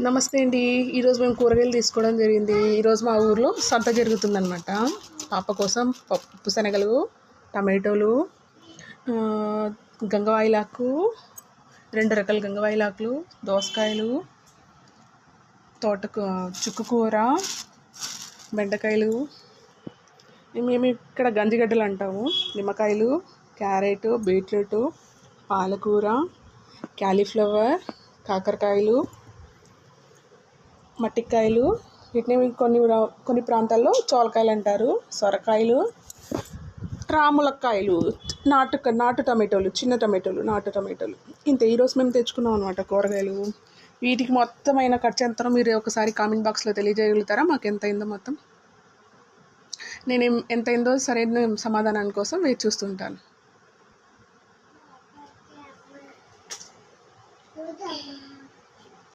నమస్తే అండి. ఈరోజు మేము కూరగాయలు తీసుకోవడం జరిగింది. ఈరోజు మా ఊర్లో సంత జరుగుతుందనమాట. పాప కోసం పప్పు శనగలు, టమాటోలు, గంగవాయిలాకు, 2 రకాల గంగవాయిలాకులు, దోసకాయలు, చుక్కకూర, బెండకాయలు, మేము ఇక్కడ గంజిగడ్డలు అంటాము, నిమ్మకాయలు, క్యారెట్, బీట్రూట్, పాలకూర, క్యాలీఫ్లవర్, కాకరకాయలు, మట్టికాయలు, వీటిని కొన్ని ప్రాంతాల్లో చోలకాయలు అంటారు, సొరకాయలు, రాములక్కాయలు, నాటు టమాటోలు, చిన్న టమాటోలు, నాటు టమాటోలు. ఇంతే ఈరోజు మేము తెచ్చుకున్నాం అనమాట కూరగాయలు. వీటికి మొత్తమైన ఖర్చు ఎంతనో మీరు ఒకసారి కామెంట్ బాక్స్లో తెలియజేయగలుగుతారా? మాకు ఎంత అయిందో మొత్తం. నేను ఎంత అయిందో సరైన సమాధానాన్ని కోసం వేచి చూస్తుంటాను.